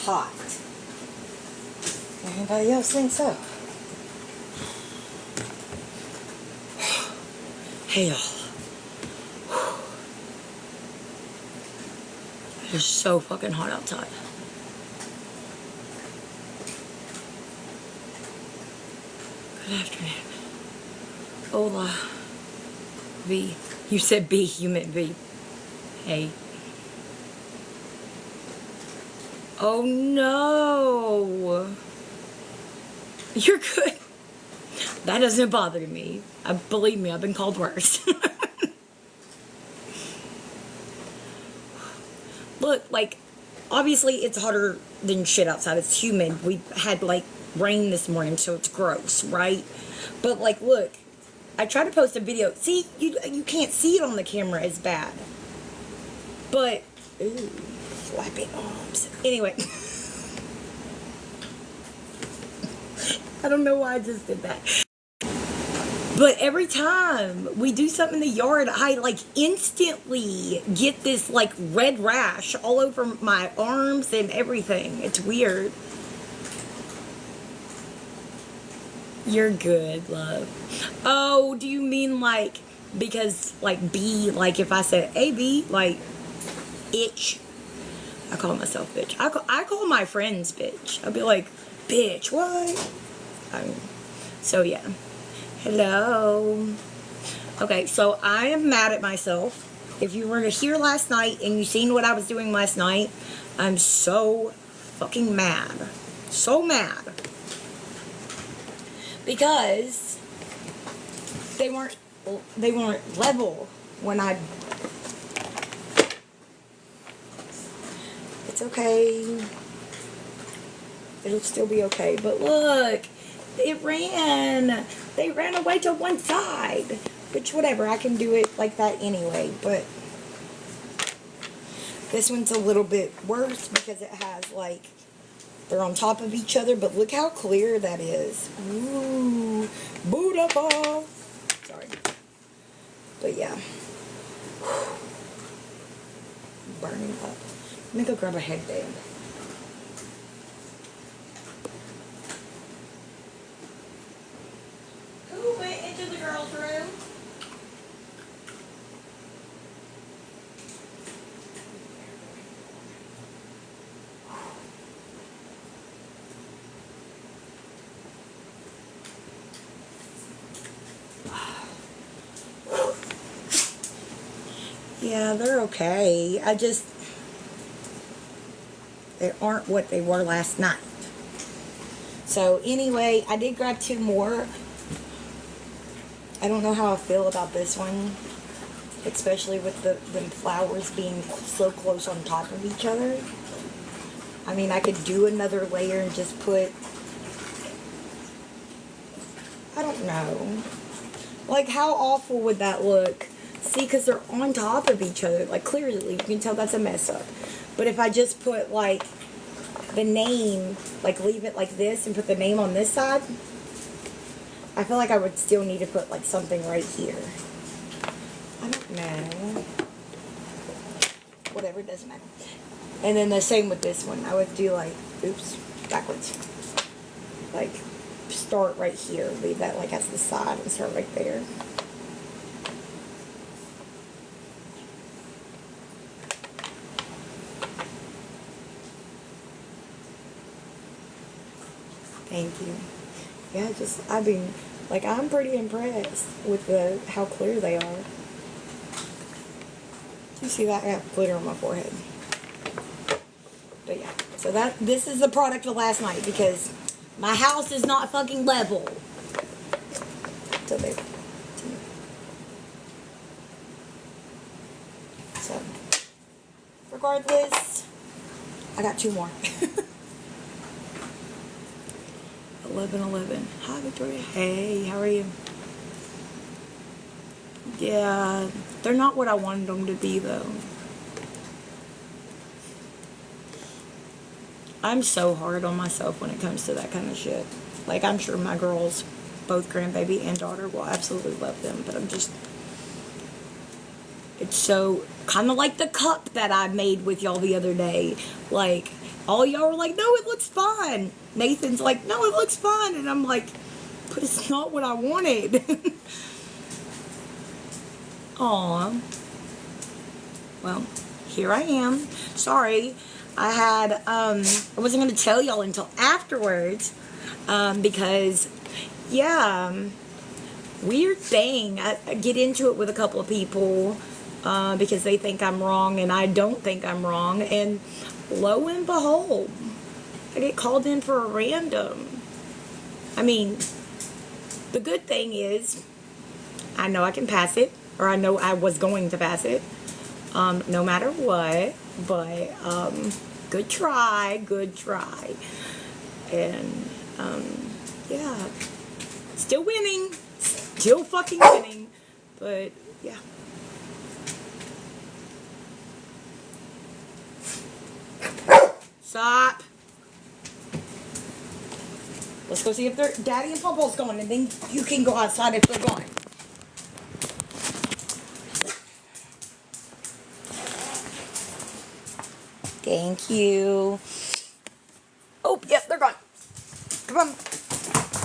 hot. Anybody else think so? Hey, y'all. It's so fucking hot outside. Good afternoon. Hola. V. You said B, you meant V. Hey. Oh no. You're good. That doesn't bother me. Believe me, I've been called worse. Look, like, obviously it's hotter than shit outside. It's humid. We had, like, rain this morning, so it's gross, right? But, like, look, I tried to post a video. See, you can't see it on the camera as bad. But, ooh, flappy arms. Anyway. I don't know why I just did that. But every time we do something in the yard, I, like, instantly get this, like, red rash all over my arms and everything. It's weird. You're good, love. Oh, do you mean, like, because, like, B, like, if I said, hey, B, like, itch. I call myself bitch. I call my friends bitch. I'll be like, bitch, what? So, yeah. Hello. Okay, so I am mad at myself. If you were here last night and you seen what I was doing last night, I'm so fucking mad. So mad. Because they weren't level when I... It's okay. It'll still be okay. But look, they ran away to one side. Which, whatever, I can do it like that anyway. But this one's a little bit worse because it has, like, they're on top of each other. But look how clear that is. Ooh, beautiful. Sorry. But yeah. Burning up. Let me go grab a headband. Who went into the girls' room? Yeah, they're okay. They aren't what they were last night. So anyway, I did grab 2 more. I don't know how I feel about this one, especially with the flowers being so close on top of each other. I mean, I could do another layer and just put, I don't know. Like, how awful would that look? See, because they're on top of each other. Like, clearly, you can tell that's a mess up. But if I just put, like, the name, like, leave it like this and put the name on this side, I feel like I would still need to put, like, something right here. I don't know. Whatever, it doesn't matter. And then the same with this one. I would do, like, oops, backwards. Like, start right here. Leave that, like, as the side and start right there. Thank you. Yeah, I mean, like, I'm pretty impressed with how clear they are. You see that? I have glitter on my forehead. But yeah, so this is the product of last night because my house is not fucking level. So there. So, regardless, I got 2 more. 11:11. Hi, Victoria. Hey, how are you? Yeah, they're not what I wanted them to be, though. I'm so hard on myself when it comes to that kind of shit. Like, I'm sure my girls, both grandbaby and daughter, will absolutely love them, but I'm just... It's so... Kind of like the cup that I made with y'all the other day. Like, all y'all were like, no, it looks fine. Nathan's like, no, it looks fine. And I'm like, but it's not what I wanted. Aw. Well, here I am. Sorry. I wasn't going to tell y'all until afterwards. Because, yeah, weird thing. I get into it with a couple of people because they think I'm wrong and I don't think I'm wrong. And lo and behold, I get called in for a random. I mean, the good thing is I know I can pass it, or I know I was going to pass it, no matter what. But good try, good try. And yeah, still winning, still fucking winning, but yeah. Stop. Let's go see if they're Daddy and Papa's going, and then you can go outside if they're going. Thank you. Oh, yep, they're gone. Come on.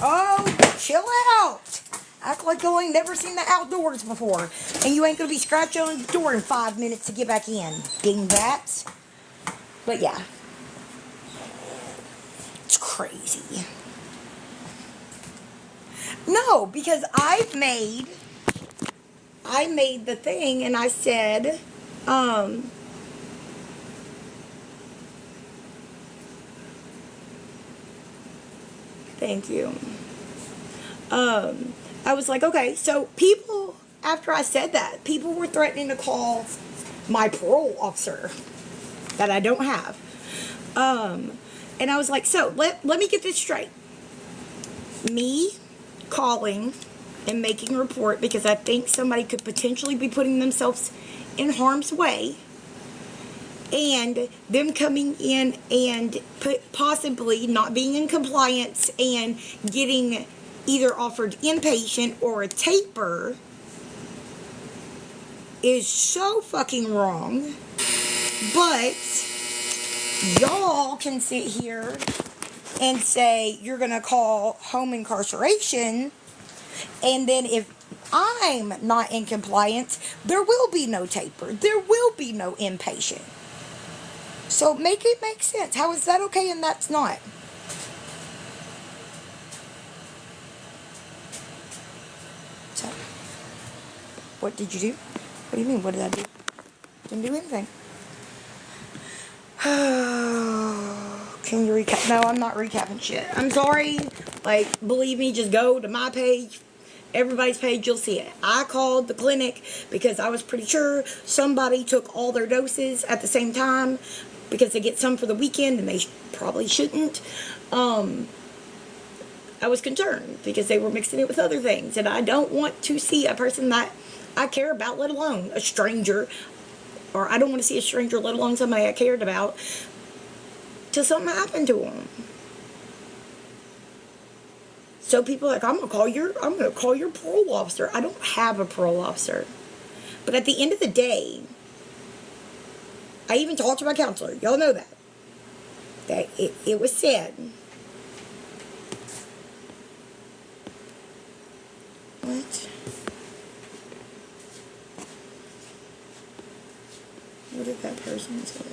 Oh, chill out. Act like you ain't never seen the outdoors before. And you ain't going to be scratching on the door in 5 minutes to get back in. Dingbats. But yeah. It's crazy. No, because I made the thing and I said, thank you. I was like, okay, so people, after I said that, people were threatening to call my parole officer that I don't have. And I was like, so let me get this straight. Me calling and making a report because I think somebody could potentially be putting themselves in harm's way, and them coming in and possibly not being in compliance and getting either offered inpatient or a taper is so fucking wrong. But y'all can sit here and say you're gonna call home incarceration, and then if I'm not in compliance, there will be no taper, there will be no inpatient. So make it make sense. How is that okay and that's not? So, what did you do? What do you mean, what did I do? Didn't do anything. Can you recap? No, I'm not recapping shit. I'm sorry. Like, believe me, just go to my page, everybody's page, you'll see it. I called the clinic because I was pretty sure somebody took all their doses at the same time because they get some for the weekend and they probably shouldn't. I was concerned because they were mixing it with other things, and I don't want to see a person that I care about, let alone a stranger, or I don't want to see a stranger, let alone somebody I cared about, till something happened to them. So people are like, I'm gonna call your parole officer. I don't have a parole officer. But at the end of the day, I even talked to my counselor. Y'all know that. That it was said. What? What did that person say?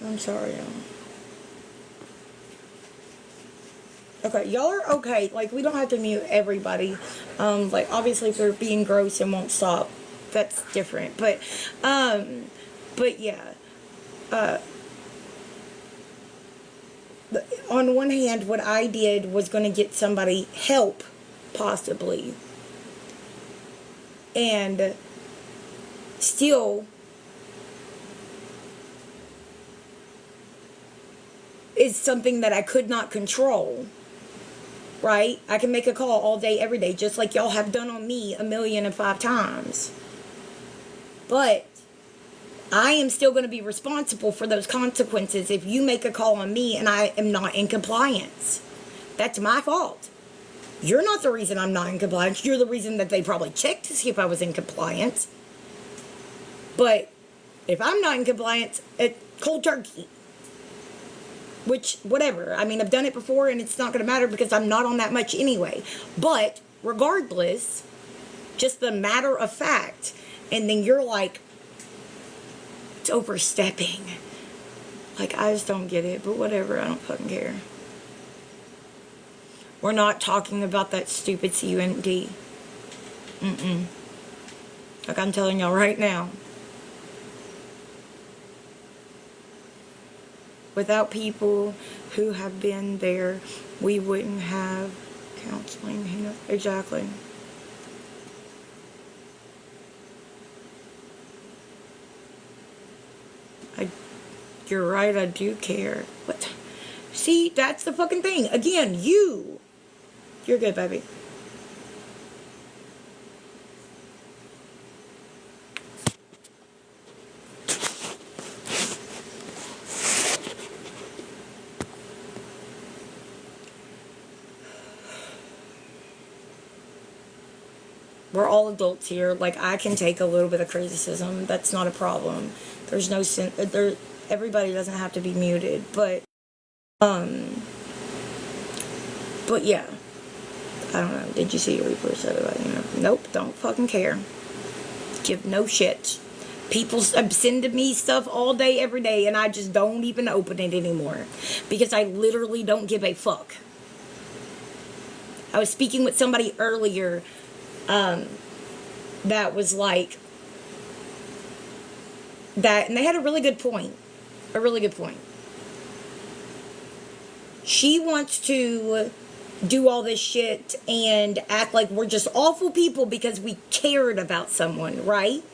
I'm sorry, y'all. Okay, y'all are okay. Like, we don't have to mute everybody. Like, obviously, if they're being gross and won't stop, that's different. But yeah. On one hand, what I did was going to get somebody help, possibly. And still is something that I could not control. Right? I can make a call all day, every day, just like y'all have done on me 1,000,005 times. But I am still going to be responsible for those consequences if you make a call on me and I am not in compliance. That's my fault. You're not the reason I'm not in compliance. You're the reason that they probably checked to see if I was in compliance. But if I'm not in compliance, cold turkey. Which, whatever. I mean, I've done it before and it's not going to matter because I'm not on that much anyway. But regardless, just the matter of fact. And then you're like, it's overstepping. Like, I just don't get it. But whatever, I don't fucking care. We're not talking about that stupid CUNT. Like I'm telling y'all right now. Without people who have been there, we wouldn't have counseling. You know, exactly. You're right, I do care. What? See, that's the fucking thing. Again, you're good, baby. We're all adults here. Like, I can take a little bit of criticism. That's not a problem. There's no sin. Everybody doesn't have to be muted, but yeah. I don't know. Did you see your repost about it? Nope. Don't fucking care. Give no shit. People send me stuff all day, every day, and I just don't even open it anymore because I literally don't give a fuck. I was speaking with somebody earlier that was like that, and they had a really good point. A really good point. She wants to do all this shit and act like we're just awful people because we cared about someone, right?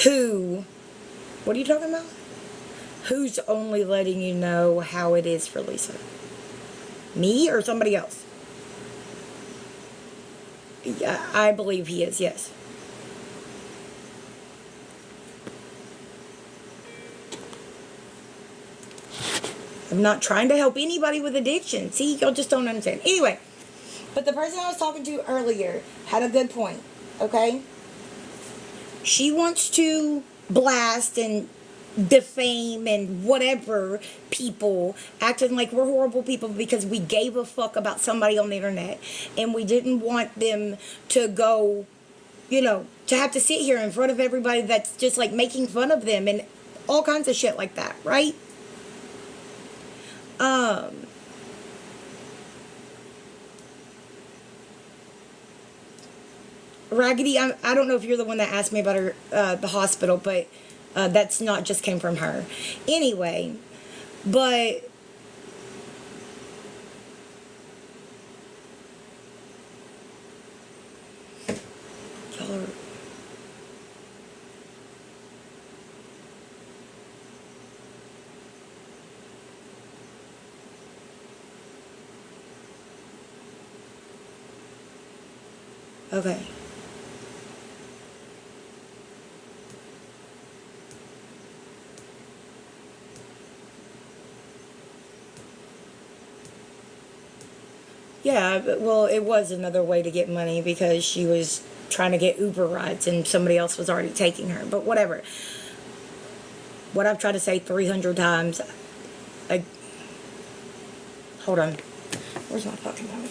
Who? What are you talking about? Who's only letting you know how it is for Lisa? Me or somebody else? Yeah, I believe he is, yes. I'm not trying to help anybody with addiction. See, y'all just don't understand. Anyway, but the person I was talking to earlier had a good point, okay? She wants to blast and defame and whatever people, acting like we're horrible people because we gave a fuck about somebody on the internet and we didn't want them to go, you know, to have to sit here in front of everybody that's just like making fun of them and all kinds of shit like that, right? Raggedy, I don't know if you're the one that asked me about her, the hospital, but that's not just came from her. Anyway, but y'all are... Okay. Yeah, well, it was another way to get money because she was trying to get Uber rides and somebody else was already taking her. But whatever. What I've tried to say 300 times. Hold on. Where's my fucking phone?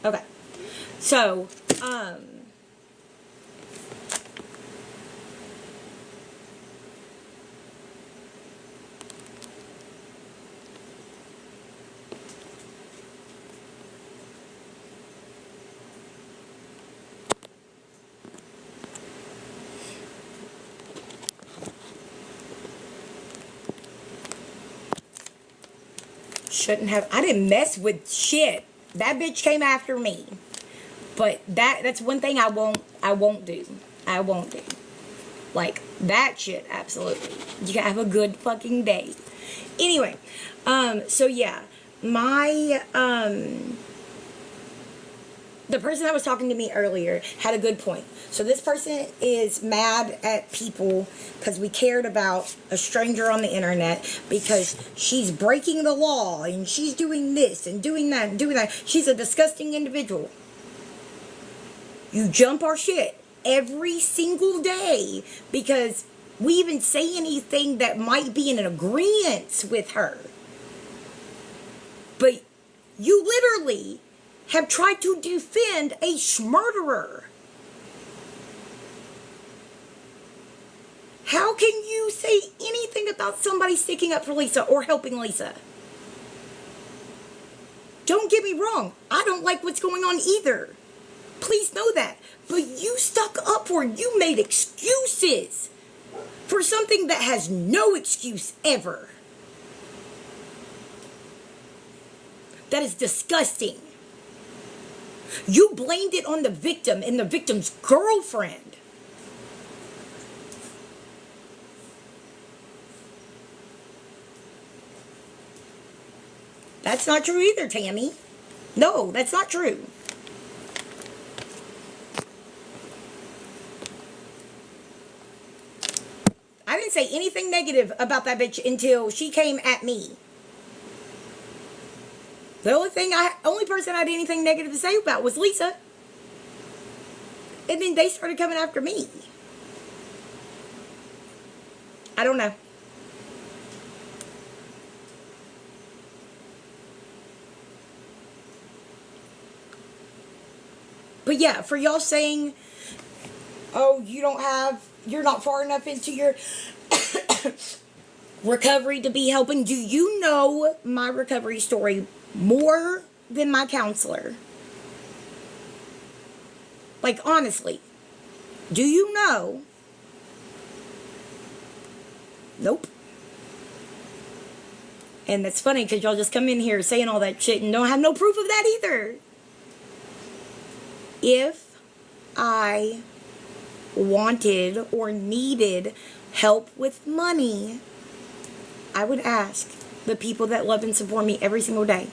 Okay. So, shouldn't have. I didn't mess with shit. That bitch came after me. But that's one thing I won't do. I won't do. Like, that shit, absolutely. You gotta have a good fucking day. Anyway, so yeah. My, the person that was talking to me earlier had a good point. So this person is mad at people because we cared about a stranger on the internet because she's breaking the law and she's doing this and doing that and doing that. She's a disgusting individual. You jump our shit every single day because we even say anything that might be in an agreement with her. But you literally have tried to defend a murderer. How can you say anything about somebody sticking up for Lisa or helping Lisa? Don't get me wrong. I don't like what's going on either. Please know that. But you stuck up for it. You made excuses for something that has no excuse ever. That is disgusting. You blamed it on the victim and the victim's girlfriend. That's not true either, Tammy. No, that's not true. I didn't say anything negative about that bitch until she came at me. The only person I had anything negative to say about was Lisa. And then they started coming after me. I don't know. But yeah, for y'all saying, oh, you're not far enough into your recovery to be helping. Do you know my recovery story more than my counselor? Like, honestly, do you know? Nope. And that's funny because y'all just come in here saying all that shit and don't have no proof of that either. If I wanted or needed help with money, I would ask the people that love and support me every single day.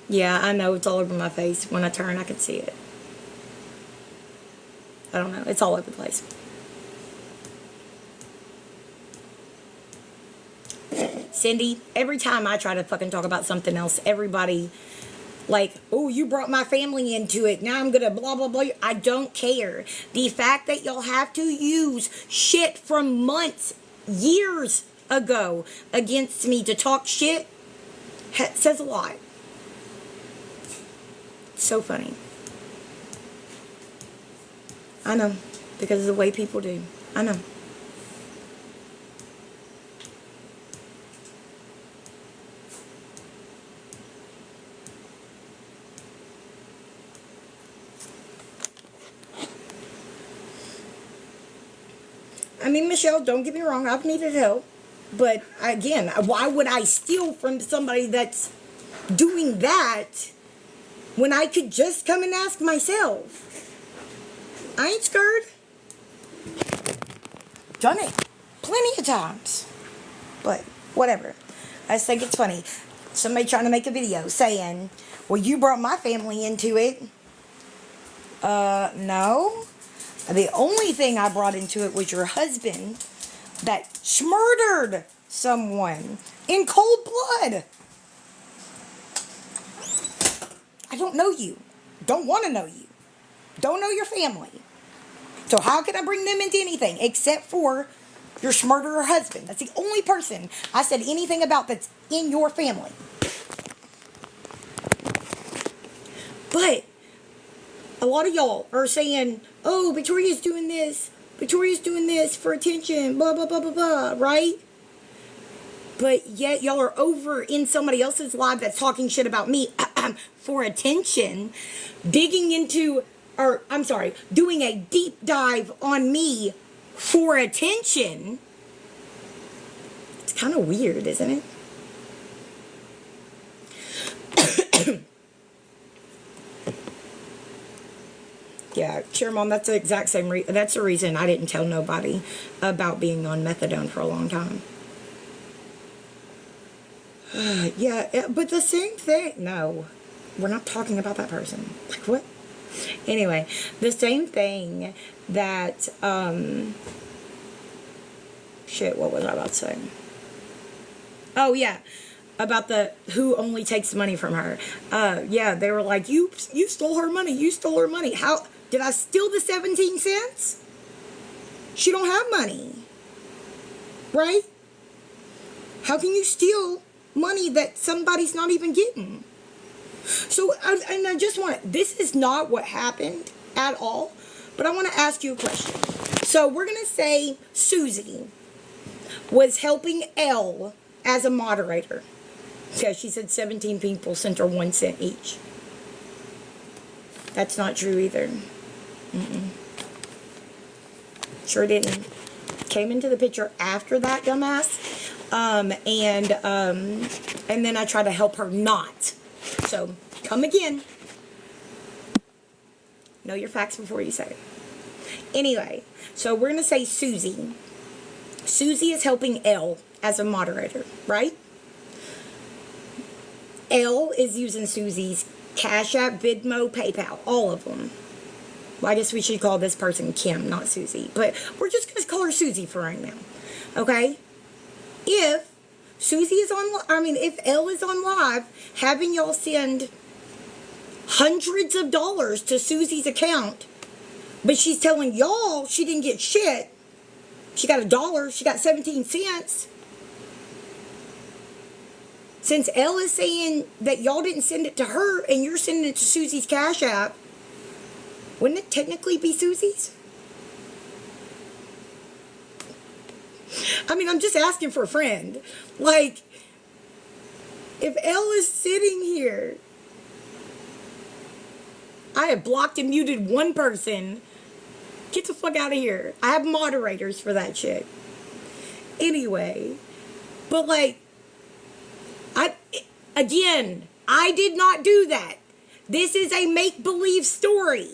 Yeah, I know it's all over my face. When I turn, I can see it. I don't know. It's all over the place. Cindy, every time I try to fucking talk about something else, everybody, like, oh, you brought my family into it. Now I'm gonna blah, blah, blah. I don't care. The fact that y'all have to use shit from months, years ago against me to talk shit says a lot. So funny. I know. Because of the way people do. I know. I mean, Michelle, don't get me wrong. I've needed help. But, again, why would I steal from somebody that's doing that when I could just come and ask myself? I ain't scared. Done it plenty of times. But, whatever. I just think it's funny. Somebody trying to make a video saying, well, you brought my family into it. No. The only thing I brought into it was your husband that murdered someone in cold blood. I don't know you. Don't want to know you. Don't know your family. So how can I bring them into anything except for your murderer husband? That's the only person I said anything about that's in your family. But a lot of y'all are saying, oh, Victoria's doing this for attention, blah, blah, blah, blah, blah, right? But yet y'all are over in somebody else's live that's talking shit about me for attention, digging into, or I'm sorry, doing a deep dive on me for attention. It's kind of weird, isn't it? Yeah, sure, Mom, that's the exact same reason. That's the reason I didn't tell nobody about being on methadone for a long time. Yeah, but the same thing. No, we're not talking about that person. Like, what? Anyway, the same thing that, shit, what was I about to say? Oh, yeah, about the who only takes money from her. Yeah, they were like, you stole her money. You stole her money. How did I steal the 17 cents? She don't have money, right? How can you steal money that somebody's not even getting? So, I just want, this is not what happened at all, but I want to ask you a question. So, we're going to say Susie was helping Elle as a moderator. Yeah, she said 17 people sent her 1 cent each. That's not true either. Sure didn't. Came into the picture after that, dumbass. And then I tried to help her not. So, come again. Know your facts before you say it. Anyway, so we're going to say Susie. Susie is helping Elle as a moderator, right? Elle is using Susie's Cash App, Venmo, PayPal, all of them. Well, I guess we should call this person Kim, not Susie. But we're just going to call her Susie for right now. Okay? If Susie is on, if Elle is on live, having y'all send hundreds of dollars to Susie's account, but she's telling y'all she didn't get shit. She got $1. She got 17 cents. Since Elle is saying that y'all didn't send it to her and you're sending it to Susie's Cash App, wouldn't it technically be Susie's? I'm just asking for a friend. Like, if Elle is sitting here, I have blocked and muted one person. Get the fuck out of here. I have moderators for that shit. Anyway, but like, I did not do that. This is a make-believe story.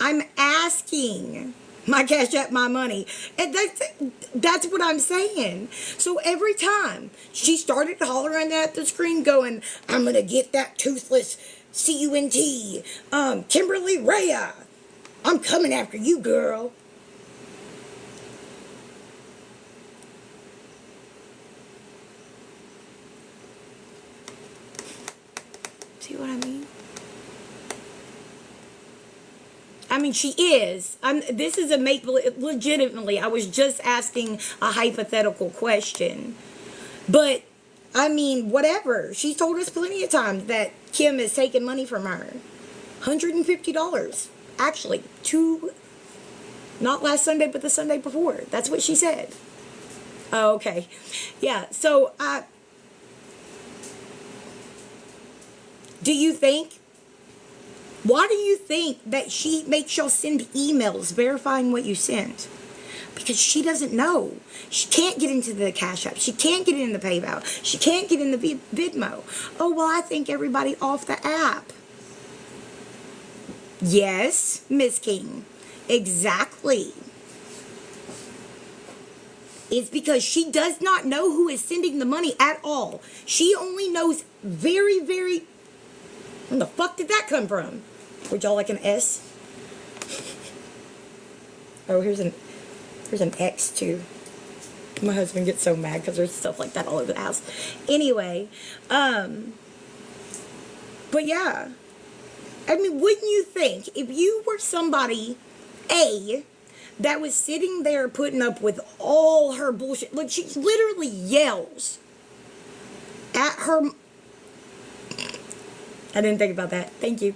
I'm asking my Cash App, my money. And that's what I'm saying. So every time she started hollering at the screen going, I'm going to get that toothless C-U-N-T, Kimberly Rhea. I'm coming after you, girl. See what I mean? She is. This is a make-believe. Legitimately, I was just asking a hypothetical question. But, whatever. She's told us plenty of times that Kim is taking money from her. $150. Actually, not last Sunday, but the Sunday before. That's what she said. Oh, okay. Yeah, so, why do you think that she makes y'all send emails verifying what you sent? Because she doesn't know. She can't get into the Cash App. She can't get in the PayPal. She can't get in the Venmo. Oh, well, I think everybody off the app. Yes, Miss King. Exactly. It's because she does not know who is sending the money at all. She only knows very, very... Where the fuck did that come from? Would y'all like an S? Oh, here's an X too. My husband gets so mad because there's stuff like that all over the house. Anyway, but yeah. Wouldn't you think if you were somebody, that was sitting there putting up with all her bullshit. Look, she literally yells at her... I didn't think about that. Thank you.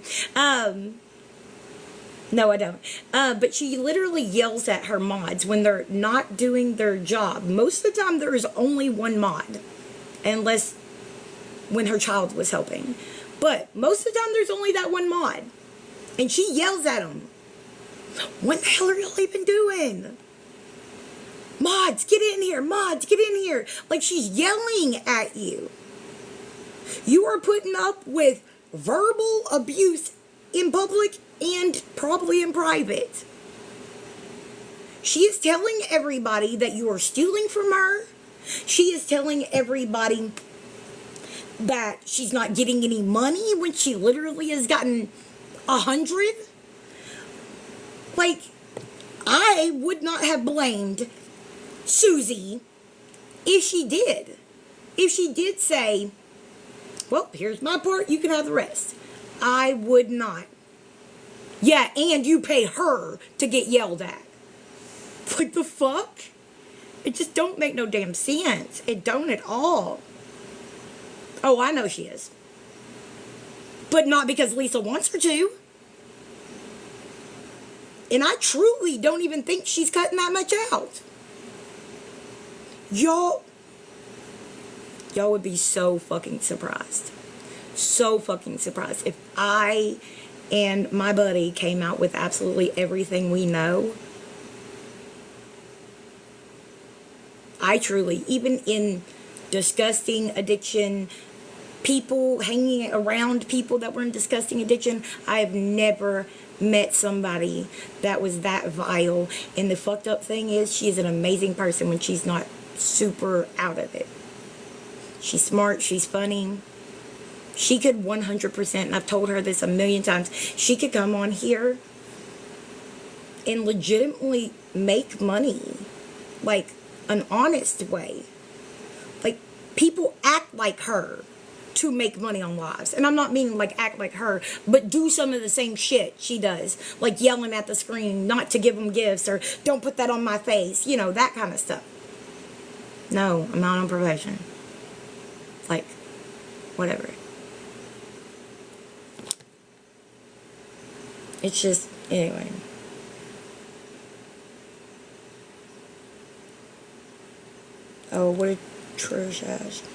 No, I don't. But she literally yells at her mods when they're not doing their job. Most of the time, there is only one mod, unless when her child was helping. But most of the time, there's only that one mod. And she yells at them. What the hell are y'all even doing? Mods, get in here. Mods, get in here. Like, she's yelling at you. You are putting up with verbal abuse in public and probably in private. She is telling everybody that you are stealing from her. She is telling everybody that she's not getting any money when she literally has gotten 100. Like, I would not have blamed Susie if she did. If she did say, well, here's my part, you can have the rest. I would not. Yeah, and you pay her to get yelled at. What the fuck? It just don't make no damn sense. It don't at all. Oh, I know she is. But not because Lisa wants her to. And I truly don't even think she's cutting that much out. Y'all would be so fucking surprised. So fucking surprised if I and my buddy came out with absolutely everything we know. I truly, even in disgusting addiction, people hanging around people that were in disgusting addiction, I have never met somebody that was that vile. And the fucked up thing is, she is an amazing person when she's not super out of it. She's smart, she's funny. She could 100%, and I've told her this a million times, she could come on here and legitimately make money. Like, an honest way. Like, people act like her to make money on lives. And I'm not meaning like act like her, but do some of the same shit she does. Like yelling at the screen not to give them gifts, or don't put that on my face. You know, that kind of stuff. No, I'm not on probation. Like, whatever. It's just, anyway. Oh, what did Trish ask?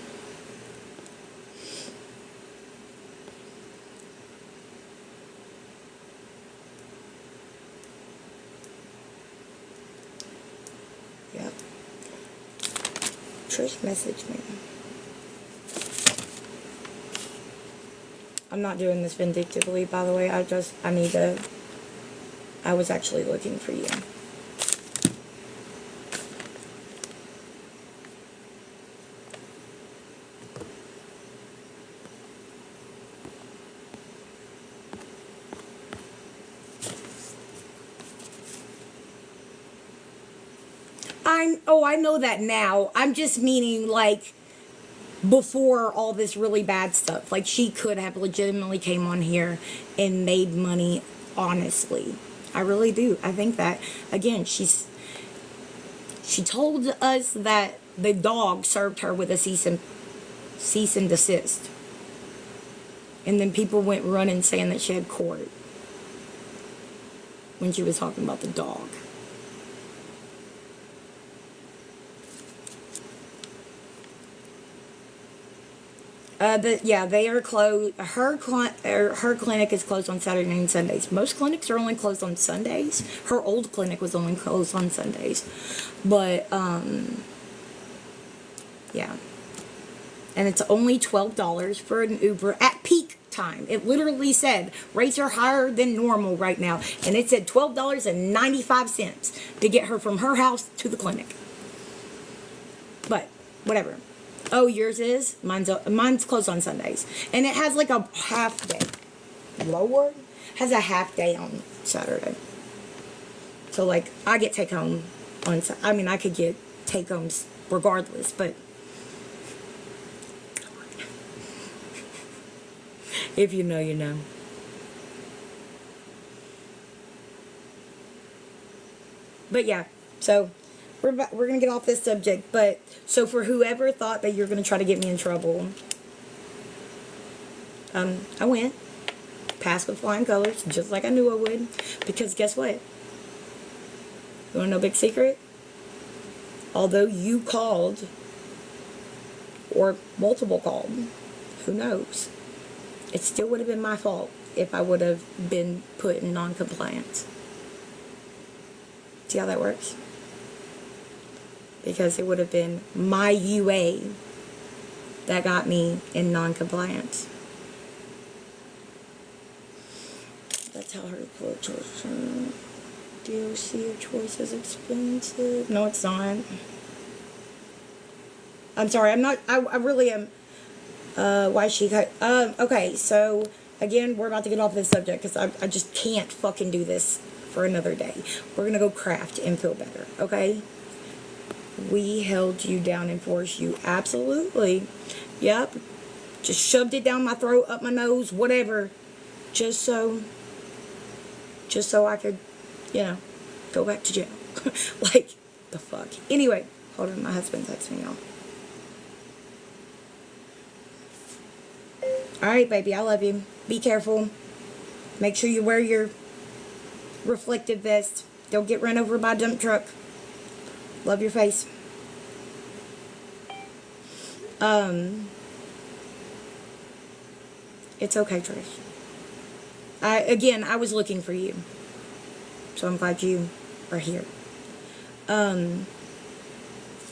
Yep. Trish messaged me. I'm not doing this vindictively, by the way. I was actually looking for you. I know that now. I'm just meaning, like, before all this really bad stuff. Like, she could have legitimately came on here and made money honestly. I really do. I think that, again, she told us that the dog served her with a cease and desist. And then people went running saying that she had court when she was talking about the dog. They are closed. Her clinic is closed on Saturday and Sundays. Most clinics are only closed on Sundays. Her old clinic was only closed on Sundays. But, yeah. And it's only $12 for an Uber at peak time. It literally said rates are higher than normal right now. And it said $12.95 to get her from her house to the clinic. But, whatever. Oh, yours is? Mine's closed on Sundays. And it has like a half day. Lord? Has a half day on Saturday. So, like, I get take home on... I mean, I could get take homes regardless, but... If you know, you know. But, yeah. So... We're going to get off this subject, but so for whoever thought that you're going to try to get me in trouble, I went, passed with flying colors, just like I knew I would. Because guess what? You want to know a big secret? Although you called, or multiple called, who knows? It still would have been my fault if I would have been put in non-compliance. See how that works? Because it would have been my UA that got me in non-compliance. That's how her quote was. DOC of choice is expensive. No, it's not. I'm sorry, I'm not, I really am. Why she cut? Okay, so again, we're about to get off this subject because I just can't fucking do this for another day. We're gonna go craft and feel better, okay? We held you down and forced you. Absolutely. Yep. Just shoved it down my throat, up my nose, whatever. Just so I could, go back to jail. Like, the fuck. Anyway, hold on, my husband texts me, y'all. Alright, baby, I love you. Be careful. Make sure you wear your reflective vest. Don't get run over by a dump truck. Love your face. It's okay, Trish. I was looking for you. So I'm glad you are here.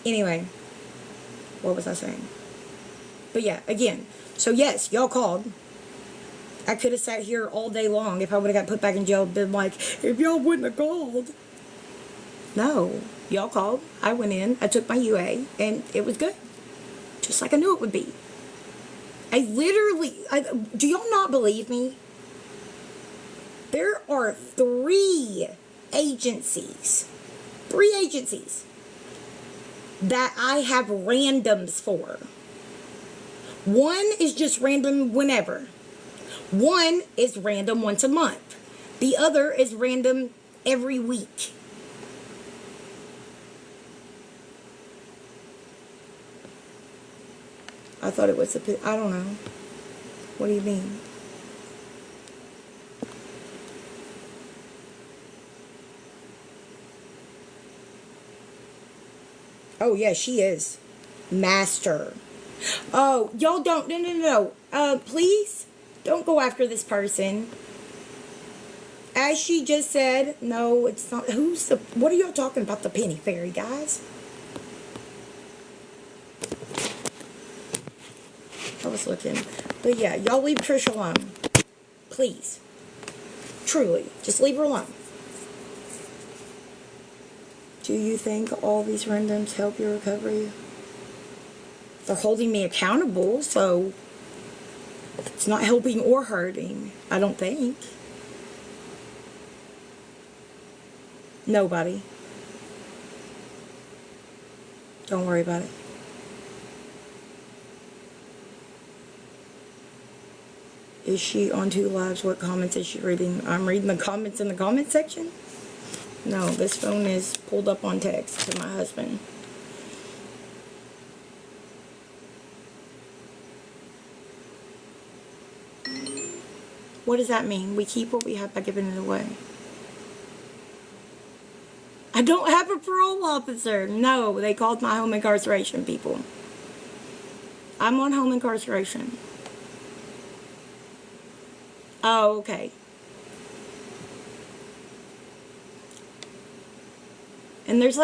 Anyway. What was I saying? But yeah, again. So yes, y'all called. I could have sat here all day long if I would have got put back in jail and been like, if y'all wouldn't have called. No. Y'all called. I went in. I took my UA. And it was good. Just like I knew it would be. Do y'all not believe me? There are 3 agencies that I have randoms for. One is just random whenever. One is random once a month. The other is random every week. I thought it was I don't know. What do you mean? Oh, yeah, she is. Master. Oh, y'all don't. No. Please don't go after this person. As she just said, no, it's not. What are y'all talking about? The penny fairy, guys? I was looking. But yeah, y'all leave Trish alone. Please. Truly. Just leave her alone. Do you think all these randoms help your recovery? They're holding me accountable, so it's not helping or hurting, I don't think. Nobody. Don't worry about it. Is she on 2 lives? What comments is she reading? I'm reading the comments in the comment section. No, this phone is pulled up on text to my husband. What does that mean? We keep what we have by giving it away. I don't have a parole officer. No, they called my home incarceration people. I'm on home incarceration. Oh, okay. And there's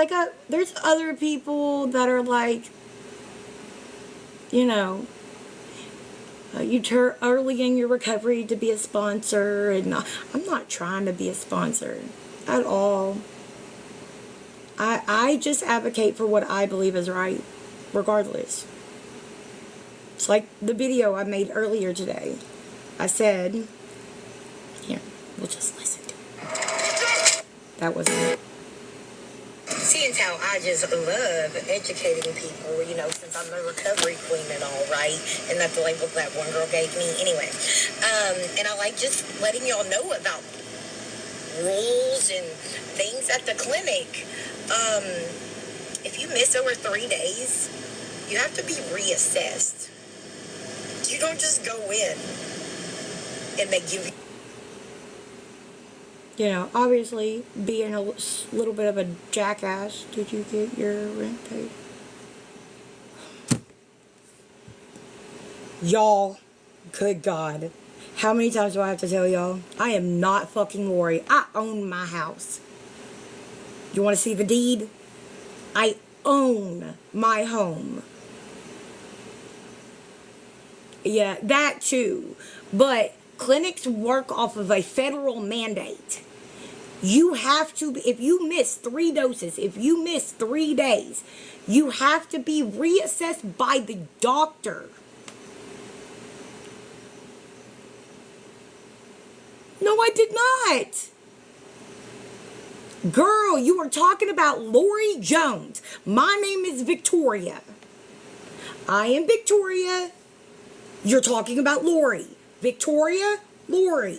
other people that are like, you turn early in your recovery to be a sponsor, and I'm not trying to be a sponsor at all. I just advocate for what I believe is right, regardless. It's like the video I made earlier today. I said, here, we'll just listen to it. That wasn't it. Seeing how I just love educating people, since I'm the recovery queen and all, right? And that's the label that one girl gave me. Anyway, and I like just letting y'all know about rules and things at the clinic. If you miss over 3 days, you have to be reassessed. You don't just go in and they give you... obviously being a little bit of a jackass. Did you get your rent paid? Y'all, good God. How many times do I have to tell y'all? I am not fucking Lori. I own my house. You want to see the deed? I own my home. Yeah, that too. But clinics work off of a federal mandate. You have to, if you miss 3 doses, if you miss 3 days, you have to be reassessed by the doctor. No, I did not. Girl, you are talking about Lori Jones. My name is Victoria. I am Victoria. You're talking about Lori. Victoria, Lori.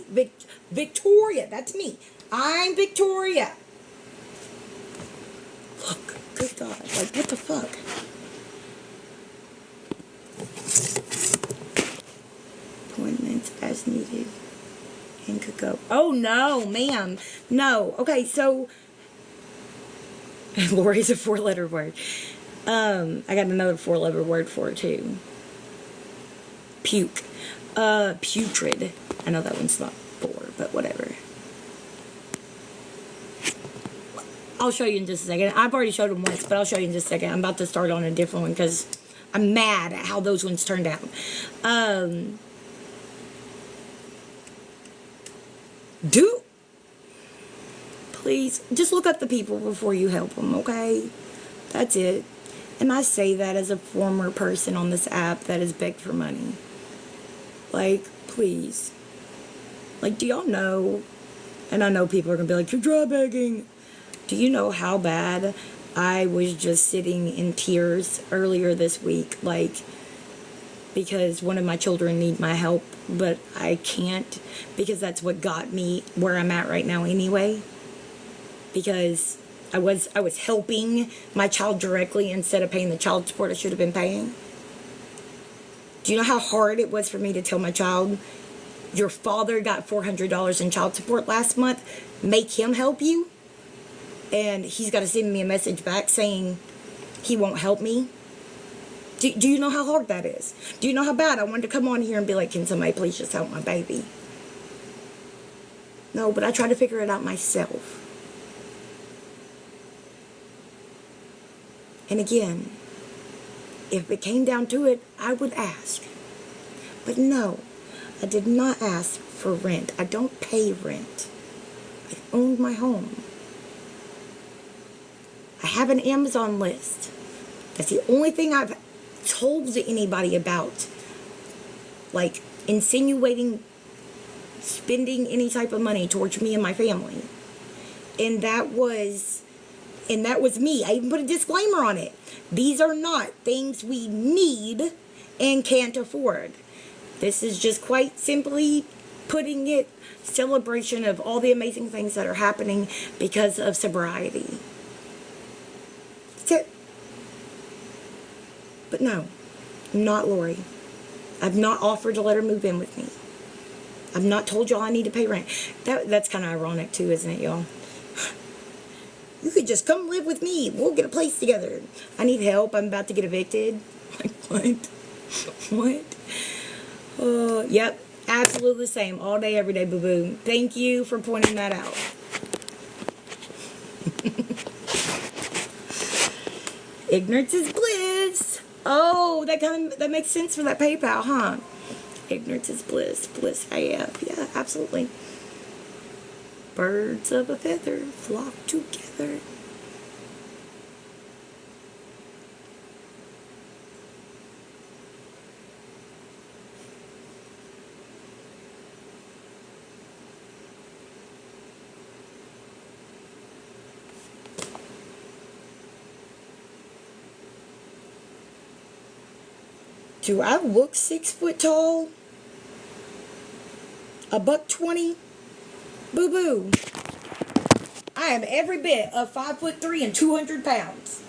Victoria, that's me. I'm Victoria. Look, good God. Like, what the fuck? Appointments as needed. And could go. Oh, no, ma'am. No. Okay, so Lori's a 4-letter word. I got another 4-letter word for it too. Puke. Putrid. I know that one's not 4, but whatever. I'll show you in just a second. I've already showed them once, but I'll show you in just a second. I'm about to start on a different one because I'm mad at how those ones turned out. Please, just look up the people before you help them, okay? That's it. And I say that as a former person on this app that has begged for money. Like, please. Like, do y'all know? And I know people are going to be like, you're dry begging. Do you know how bad I was just sitting in tears earlier this week? Like, because one of my children need my help, but I can't because that's what got me where I'm at right now anyway. Because I was helping my child directly instead of paying the child support I should have been paying. Do you know how hard it was for me to tell my child, your father got $400 in child support last month, make him help you? And he's got to send me a message back saying he won't help me. Do you know how hard that is? Do you know how bad I wanted to come on here and be like, can somebody please just help my baby? No, but I tried to figure it out myself. And again, if it came down to it, I would ask. But no, I did not ask for rent. I don't pay rent. I own my home. I have an Amazon list. That's the only thing I've told anybody about. Like, insinuating spending any type of money towards me and my family. And that was me. I even put a disclaimer on it. These are not things we need and can't afford. This is just quite simply putting it celebration of all the amazing things that are happening because of sobriety. That's it. But no, I'm not Lori. I've not offered to let her move in with me. I've not told y'all I need to pay rent. That's kind of ironic too, isn't it, y'all? You could just come live with me. We'll get a place together. I need help. I'm about to get evicted. Like, what? What? Yep. Absolutely the same. All day, every day, boo-boo. Thank you for pointing that out. Ignorance is bliss. Oh, that makes sense for that PayPal, huh? Ignorance is bliss. Bliss AF. Yeah, absolutely. Birds of a feather flock together. Do I look 6 foot tall? $120? Boo-boo. I am every bit of 5'3" and 200 pounds.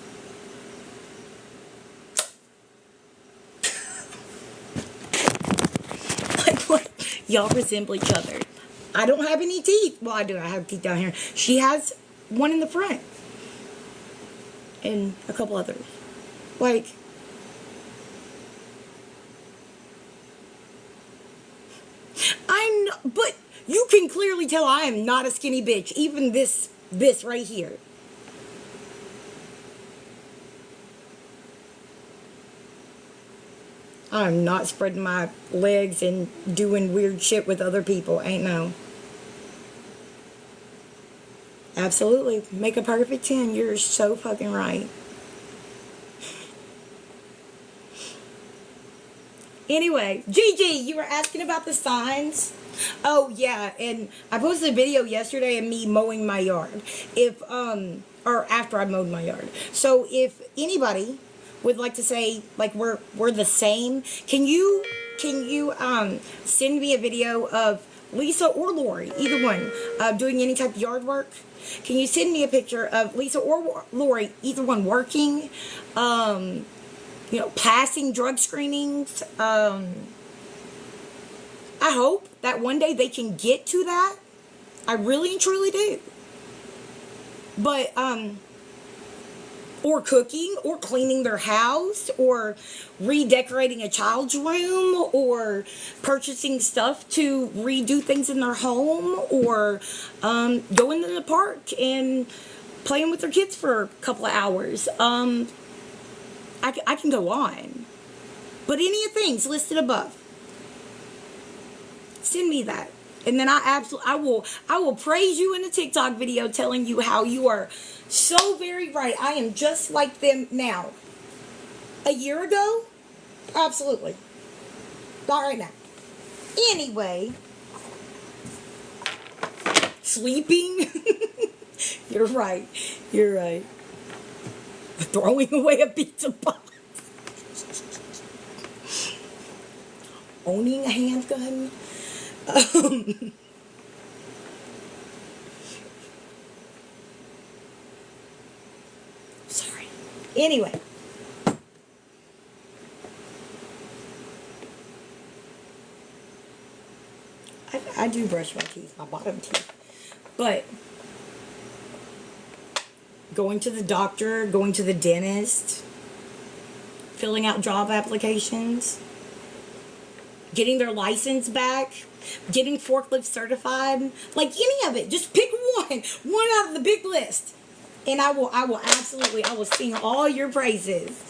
Like what? Y'all resemble each other. I don't have any teeth. Well, I do. I have teeth down here. She has one in the front. And a couple others. Like, but you can clearly tell I am not a skinny bitch. Even this right here. I'm not spreading my legs and doing weird shit with other people. Ain't no. Absolutely. Make a perfect 10. You're so fucking right. Anyway, Gigi, you were asking about the signs. Oh yeah, and I posted a video yesterday of me mowing my yard. If or after I mowed my yard. So if anybody would like to say like we're the same, can you send me a video of Lisa or Lori, either one, doing any type of yard work? Can you send me a picture of Lisa or Lori, either one working? Passing drug screenings. I hope that one day they can get to that. I really and truly do. But, or cooking, or cleaning their house, or redecorating a child's room, or purchasing stuff to redo things in their home, or going to the park and playing with their kids for a couple of hours. I can go on. But any of the things listed above, send me that. And then I will praise you in a TikTok video telling you how you are so very right. I am just like them now. A year ago? Absolutely. Not right now. Anyway. Sleeping? You're right. You're right. Throwing away a pizza box. Owning a handgun. Sorry. Anyway. I do brush my teeth, my bottom teeth. But going to the doctor, going to the dentist, filling out job applications, getting their license back, getting forklift certified, like any of it. Just pick one out of the big list. And I will sing all your praises.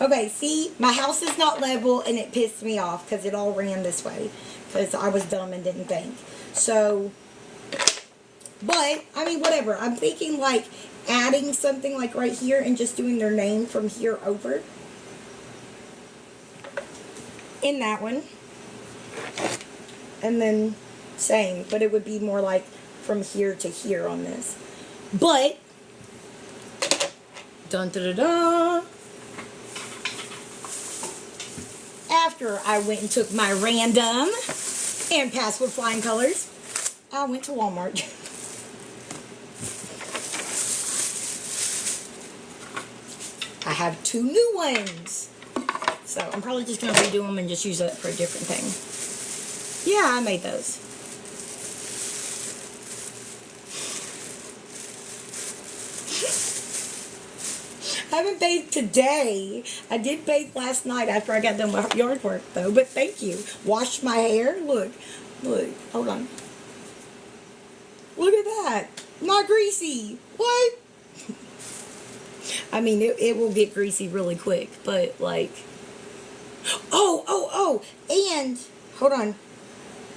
Okay, see, my house is not level and it pissed me off because it all ran this way because I was dumb and didn't think. So, but, I mean, whatever. I'm thinking like adding something like right here and just doing their name from here over. In that one. And then same, but it would be more like from here to here on this. But, dun da da da. After I went and took my random and passed with flying colors, I went to Walmart. I have 2 new ones. So I'm probably just going to redo them and just use that for a different thing. Yeah, I made those. I haven't bathed today. I did bathe last night after I got done with yard work, though. But thank you. Washed my hair. Look. Hold on. Look at that. Not greasy. What? I mean, it will get greasy really quick. But, like... Oh. And, hold on.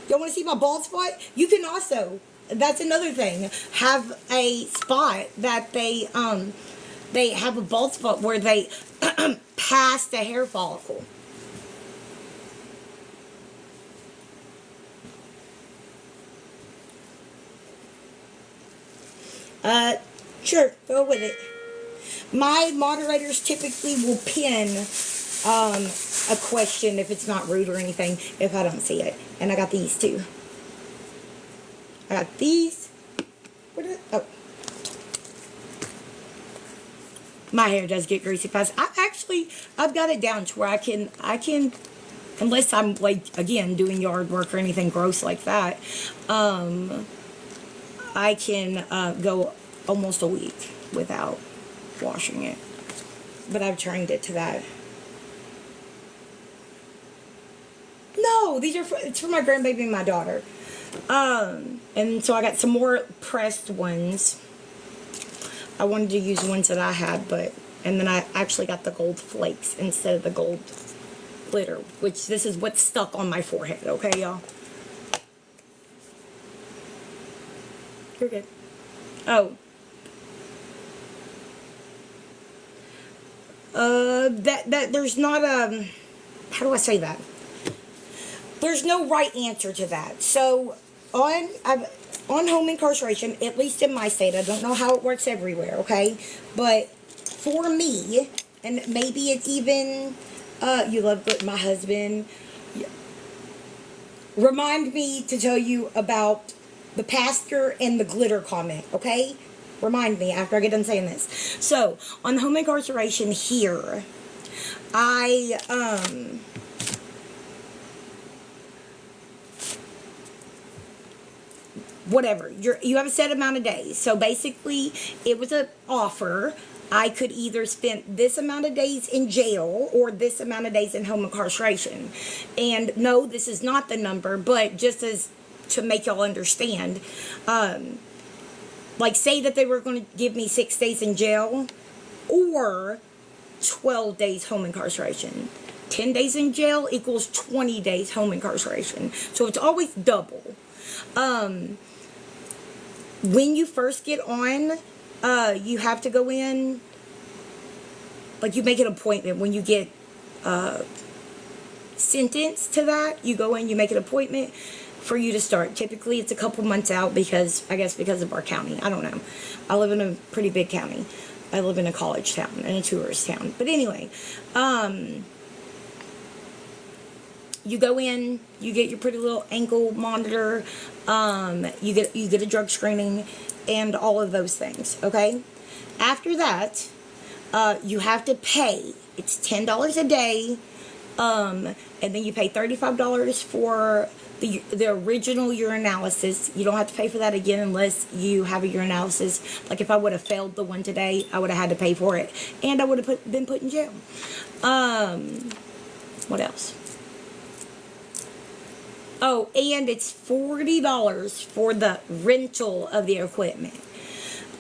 Y'all want to see my bald spot? You can also, that's another thing, have a spot that they have a bald spot where they pass the hair follicle. Sure, go with it. My moderators typically will pin a question if it's not rude or anything if I don't see it. And I got these too. I got these. My hair does get greasy fast. I've got it down to where I can unless I'm like, again, doing yard work or anything gross like that, I can go almost a week without washing it. But I've trained it to that. No, it's for my grandbaby and my daughter. And so I got some more pressed ones. I wanted to use ones that I had, and then I actually got the gold flakes instead of the gold glitter, which this is what's stuck on my forehead, okay, y'all? You're good. Oh. That there's not a, how do I say that? There's no right answer to that. So on home incarceration, at least in my state, I don't know how it works everywhere, okay? But for me, and maybe it's even you love my husband. Remind me to tell you about the pastor and the glitter comment, okay? Remind me after I get done saying this. So, on home incarceration here, whatever, you have a set amount of days. So basically, it was an offer. I could either spend this amount of days in jail or this amount of days in home incarceration. And no, this is not the number, but just as to make y'all understand, like say that they were going to give me 6 days in jail or 12 days home incarceration. 10 days in jail equals 20 days home incarceration. So it's always double. When you first get on, you have to go in, like you make an appointment when you get sentenced to that. You go in, you make an appointment for you to start. Typically, it's a couple months out because of our county. I don't know. I live in a pretty big county. I live in a college town and a tourist town. But anyway, you go in, you get your pretty little ankle monitor, you get a drug screening, and all of those things, okay? After that, you have to pay. It's $10 a day, and then you pay $35 for the original urinalysis. You don't have to pay for that again unless you have a urinalysis. Like if I would have failed the one today, I would have had to pay for it, and I would have been put in jail. What else? Oh, and it's $40 for the rental of the equipment.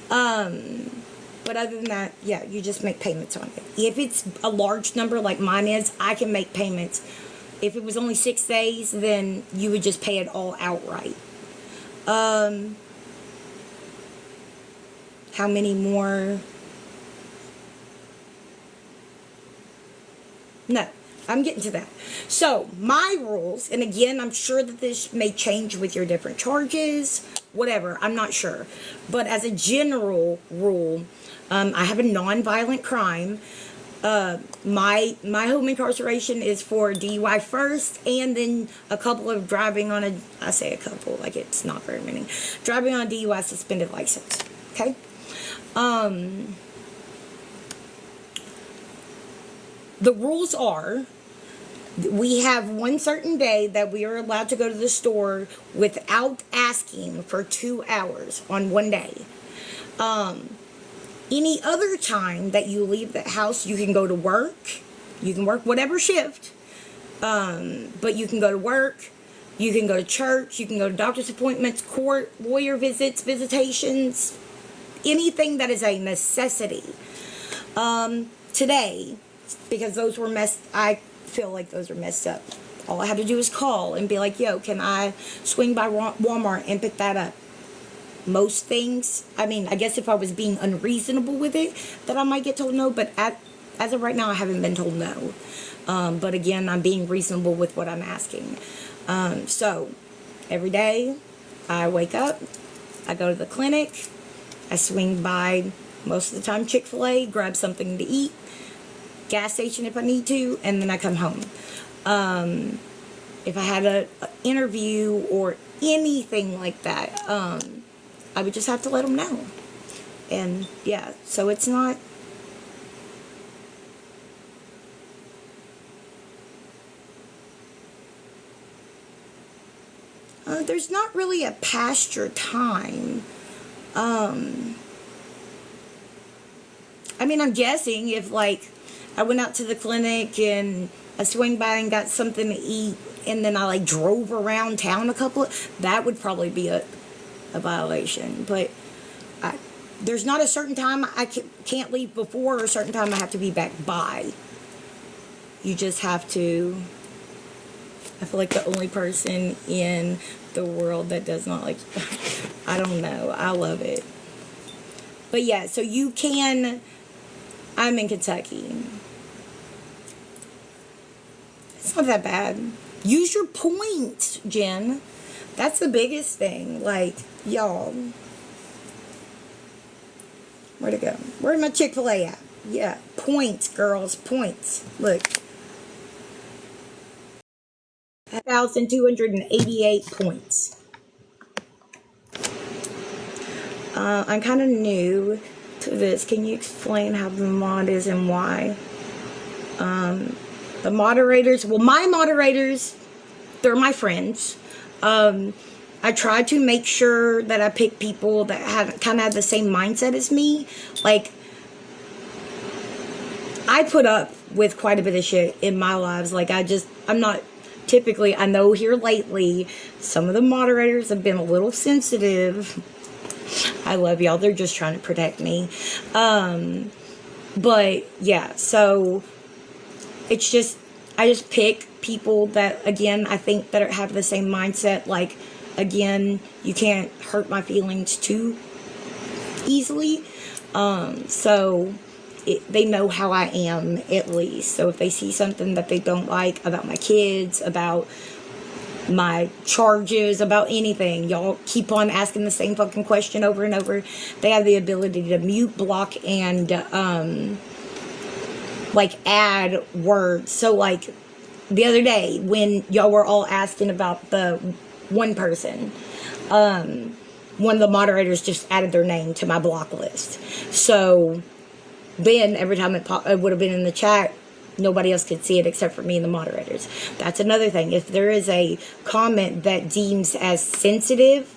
But other than that, yeah, you just make payments on it. If it's a large number like mine is, I can make payments. If it was only 6 days, then you would just pay it all outright. How many more? No. I'm getting to that. So, my rules, and again, I'm sure that this may change with your different charges, whatever, I'm not sure. But as a general rule, I have a non-violent crime. My home incarceration is for DUI first, and then a couple of driving on I say a couple, like it's not very many. Driving on a DUI suspended license, okay? The rules are, we have one certain day that we are allowed to go to the store without asking for 2 hours on one day. Any other time that you leave the house, you can go to work. You can work whatever shift. But you can go to work. You can go to church. You can go to doctor's appointments, court, lawyer visits, visitations. Anything that is a necessity. Today, because those were I feel like those are messed up. All I had to do was call and be like, yo, can I swing by Walmart and pick that up? Most things, I mean, I guess if I was being unreasonable with it, that I might get told no, but as of right now, I haven't been told no. But again, I'm being reasonable with what I'm asking. So, every day, I wake up, I go to the clinic, I swing by, most of the time, Chick-fil-A, grab something to eat, gas station if I need to, and then I come home. If I had an interview or anything like that, I would just have to let them know. And yeah, so it's not, there's not really a past your time. I mean, I'm guessing if, like, I went out to the clinic and I swing by and got something to eat, and then I, like, drove around town that would probably be a violation. But there's not a certain time I can't leave before, or a certain time I have to be back by. You just have to. I feel like the only person in the world that does not like, I don't know. I love it. But yeah, so you can, I'm in Kentucky. It's not that bad. Use your points, Jen. That's the biggest thing. Like, y'all. Where'd it go? Where'd my Chick-fil-A at? Yeah, points, girls, points. Look. 1,288 points. I'm kind of new to this. Can you explain how the mod is and why? The moderators, well, my moderators, they're my friends. I try to make sure that I pick people that kind of have the same mindset as me. Like, I put up with quite a bit of shit in my lives. Like, I'm not typically, I know here lately, some of the moderators have been a little sensitive. I love y'all. They're just trying to protect me. But yeah, so it's just, I just pick people that, again, I think that have the same mindset. Like, again, you can't hurt my feelings too easily. So they know how I am, at least. So if they see something that they don't like about my kids, about my charges, about anything, y'all keep on asking the same fucking question over and over. They have the ability to mute, block, and like add words. So like the other day when y'all were all asking about the one person, one of the moderators just added their name to my block list. So then every time it would have been in the chat, nobody else could see it except for me and the moderators. That's another thing. If there is a comment that deems as sensitive,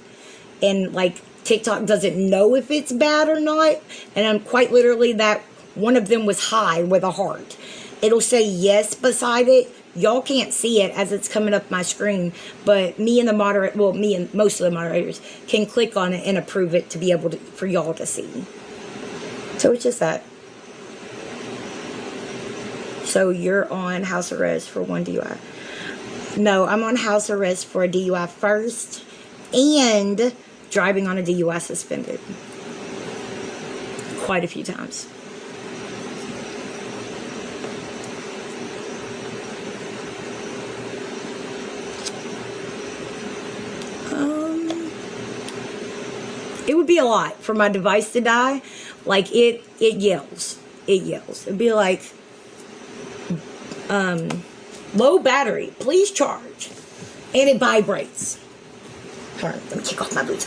and like TikTok doesn't know if it's bad or not, and I'm quite literally that one of them was high with a heart, it'll say yes beside it. Y'all can't see it as it's coming up my screen, but me and most of the moderators can click on it and approve it to be able to, for y'all to see. So it's just that. So you're on house arrest for 1 DUI. No, I'm on house arrest for a DUI first and driving on a DUI suspended. Quite a few times. It would be a lot for my device to die. Like, it yells. It yells. It'd be like, low battery, please charge. And it vibrates. Hold on, let me kick off my boots.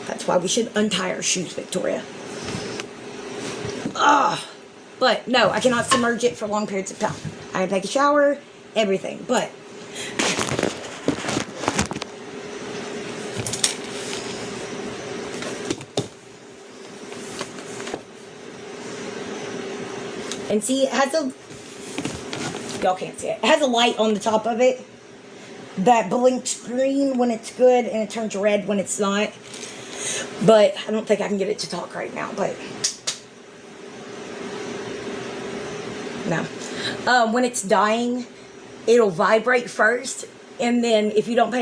That's why we should untie our shoes, Victoria. But no, I cannot submerge it for long periods of time. I gotta take a shower, everything. But and see, it has y'all can't see it. It has a light on the top of it that blinks green when it's good and it turns red when it's not. But I don't think I can get it to talk right now, but no. When it's dying, it'll vibrate first, and then if you don't pay